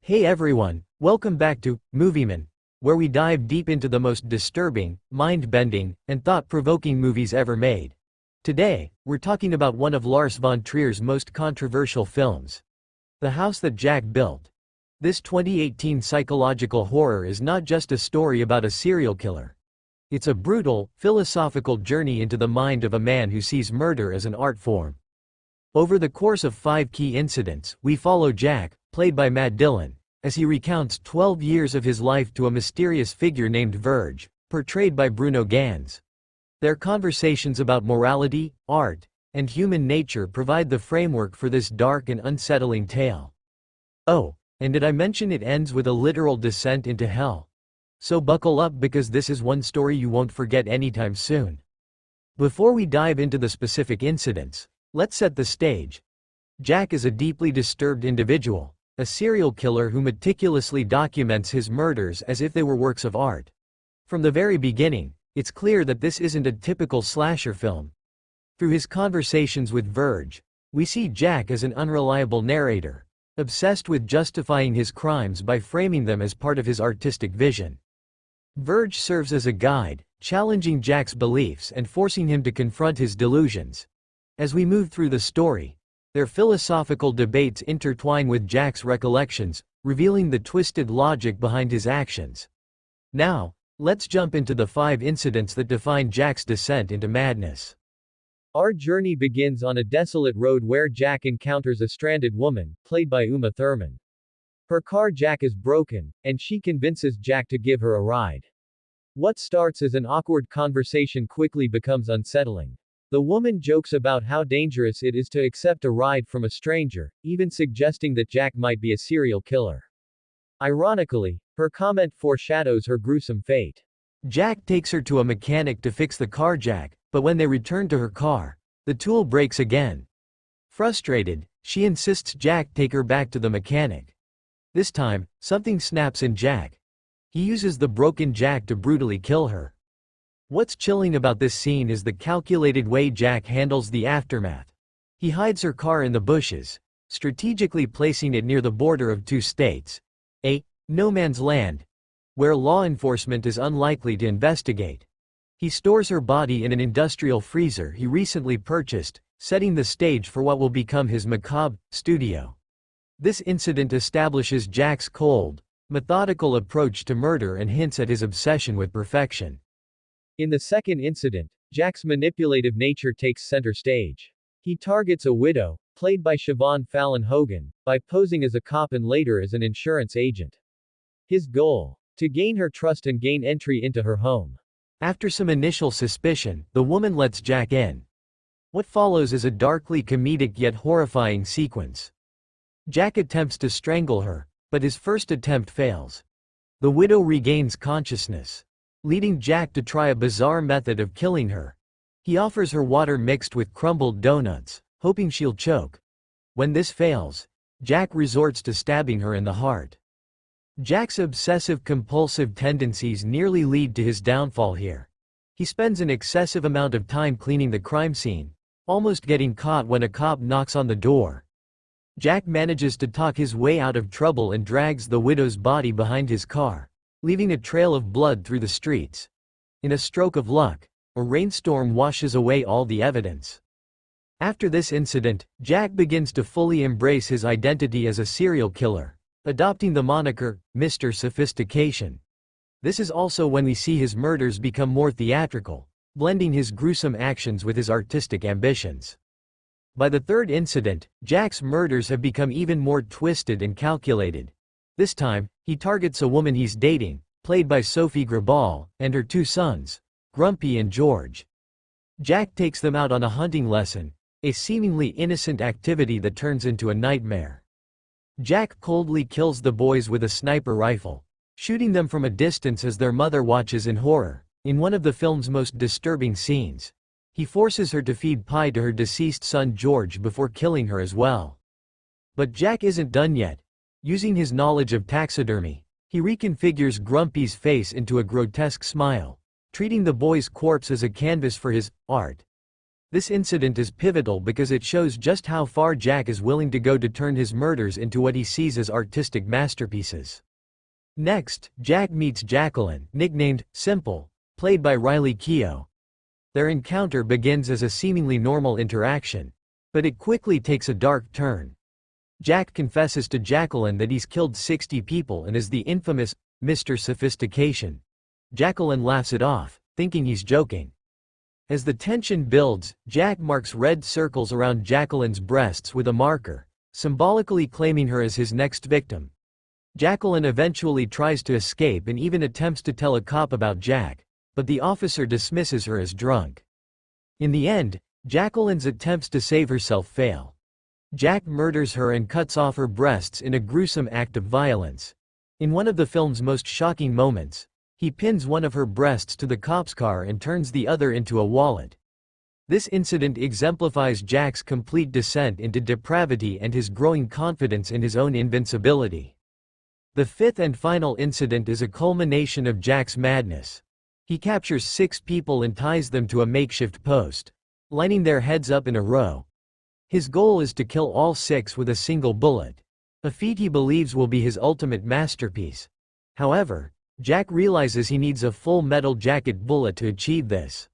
Hey everyone, welcome back to Movieman, where we dive deep into the most disturbing, mind-bending, and thought-provoking movies ever made. Today, we're talking about one of Lars von Trier's most controversial films, The House That Jack Built. This 2018 psychological horror is not just a story about a serial killer. It's a brutal, philosophical journey into the mind of a man who sees murder as an art form. Over the course of 5 key incidents, we follow Jack, played by Matt Dillon, as he recounts 12 years of his life to a mysterious figure named Verge, portrayed by Bruno Ganz. Their conversations about morality, art, and human nature provide the framework for this dark and unsettling tale. Oh, and did I mention it ends with a literal descent into hell? So buckle up because this is one story you won't forget anytime soon. Before we dive into the specific incidents, let's set the stage. Jack is a deeply disturbed individual, a serial killer who meticulously documents his murders as if they were works of art. From the very beginning, it's clear that this isn't a typical slasher film. Through his conversations with Verge, we see Jack as an unreliable narrator, obsessed with justifying his crimes by framing them as part of his artistic vision. Verge serves as a guide, challenging Jack's beliefs and forcing him to confront his delusions. As we move through the story, their philosophical debates intertwine with Jack's recollections, revealing the twisted logic behind his actions. Now, let's jump into the 5 incidents that define Jack's descent into madness. Our journey begins on a desolate road where Jack encounters a stranded woman, played by Uma Thurman. Her car jack is broken, and she convinces Jack to give her a ride. What starts as an awkward conversation quickly becomes unsettling. The woman jokes about how dangerous it is to accept a ride from a stranger, even suggesting that Jack might be a serial killer. Ironically, her comment foreshadows her gruesome fate. Jack takes her to a mechanic to fix the car jack, but when they return to her car, the tool breaks again. Frustrated, she insists Jack take her back to the mechanic. This time, something snaps in Jack. He uses the broken jack to brutally kill her. What's chilling about this scene is the calculated way Jack handles the aftermath. He hides her car in the bushes, strategically placing it near the border of 2 states, a no man's land, where law enforcement is unlikely to investigate. He stores her body in an industrial freezer he recently purchased, setting the stage for what will become his macabre studio. This incident establishes Jack's cold, methodical approach to murder and hints at his obsession with perfection. In the second incident, Jack's manipulative nature takes center stage. He targets a widow, played by Siobhan Fallon Hogan, by posing as a cop and later as an insurance agent. His goal: to gain her trust and gain entry into her home. After some initial suspicion, the woman lets Jack in. What follows is a darkly comedic yet horrifying sequence. Jack attempts to strangle her, but his first attempt fails. The widow regains consciousness, leading Jack to try a bizarre method of killing her. He offers her water mixed with crumbled donuts, hoping she'll choke. When this fails, Jack resorts to stabbing her in the heart. Jack's obsessive-compulsive tendencies nearly lead to his downfall here. He spends an excessive amount of time cleaning the crime scene, almost getting caught when a cop knocks on the door. Jack manages to talk his way out of trouble and drags the widow's body behind his car, leaving a trail of blood through the streets. In a stroke of luck, a rainstorm washes away all the evidence. After this incident, Jack begins to fully embrace his identity as a serial killer, adopting the moniker, Mr. Sophistication. This is also when we see his murders become more theatrical, blending his gruesome actions with his artistic ambitions. By the third incident, Jack's murders have become even more twisted and calculated. This time, he targets a woman he's dating, played by Sophie Grabal, and her 2 sons, Grumpy and George. Jack takes them out on a hunting lesson, a seemingly innocent activity that turns into a nightmare. Jack coldly kills the boys with a sniper rifle, shooting them from a distance as their mother watches in horror. In one of the film's most disturbing scenes, he forces her to feed pie to her deceased son George before killing her as well. But Jack isn't done yet. Using his knowledge of taxidermy, he reconfigures Grumpy's face into a grotesque smile, treating the boy's corpse as a canvas for his art. This incident is pivotal because it shows just how far Jack is willing to go to turn his murders into what he sees as artistic masterpieces. Next, Jack meets Jacqueline, nicknamed Simple, played by Riley Keough. Their encounter begins as a seemingly normal interaction, but it quickly takes a dark turn. Jack confesses to Jacqueline that he's killed 60 people and is the infamous Mr. Sophistication. Jacqueline laughs it off, thinking he's joking. As the tension builds, Jack marks red circles around Jacqueline's breasts with a marker, symbolically claiming her as his next victim. Jacqueline eventually tries to escape and even attempts to tell a cop about Jack, but the officer dismisses her as drunk. In the end, Jacqueline's attempts to save herself fail. Jack murders her and cuts off her breasts in a gruesome act of violence. In one of the film's most shocking moments, he pins one of her breasts to the cop's car and turns the other into a wallet. This incident exemplifies Jack's complete descent into depravity and his growing confidence in his own invincibility. The fifth and final incident is a culmination of Jack's madness. He captures 6 people and ties them to a makeshift post, lining their heads up in a row. His goal is to kill all 6 with a single bullet, a feat he believes will be his ultimate masterpiece. However, Jack realizes he needs a full metal jacket bullet to achieve this.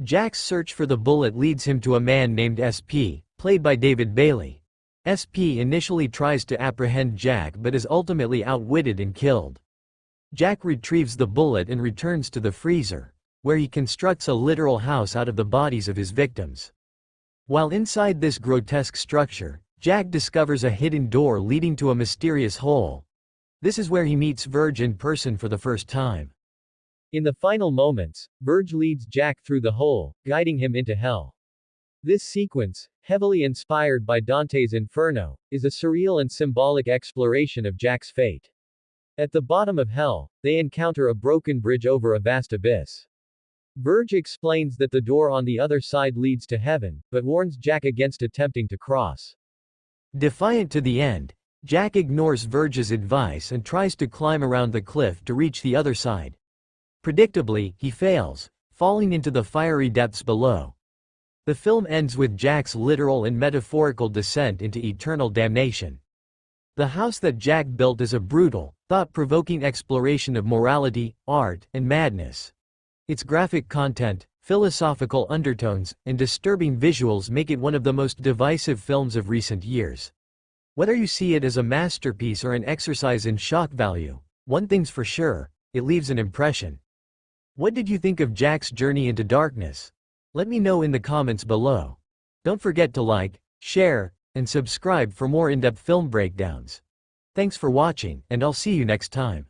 Jack's search for the bullet leads him to a man named SP, played by David Bailey. SP initially tries to apprehend Jack but is ultimately outwitted and killed. Jack retrieves the bullet and returns to the freezer, where he constructs a literal house out of the bodies of his victims. While inside this grotesque structure, Jack discovers a hidden door leading to a mysterious hole. This is where he meets Verge in person for the first time. In the final moments, Verge leads Jack through the hole, guiding him into hell. This sequence, heavily inspired by Dante's Inferno, is a surreal and symbolic exploration of Jack's fate. At the bottom of hell, they encounter a broken bridge over a vast abyss. Verge explains that the door on the other side leads to heaven, but warns Jack against attempting to cross. Defiant to the end, Jack ignores Verge's advice and tries to climb around the cliff to reach the other side. Predictably, he fails, falling into the fiery depths below. The film ends with Jack's literal and metaphorical descent into eternal damnation. The house that Jack built is a brutal, thought-provoking exploration of morality, art, and madness. Its graphic content, philosophical undertones, and disturbing visuals make it one of the most divisive films of recent years. Whether you see it as a masterpiece or an exercise in shock value, one thing's for sure, it leaves an impression. What did you think of Jack's journey into darkness? Let me know in the comments below. Don't forget to like, share, and subscribe for more in-depth film breakdowns. Thanks for watching, and I'll see you next time.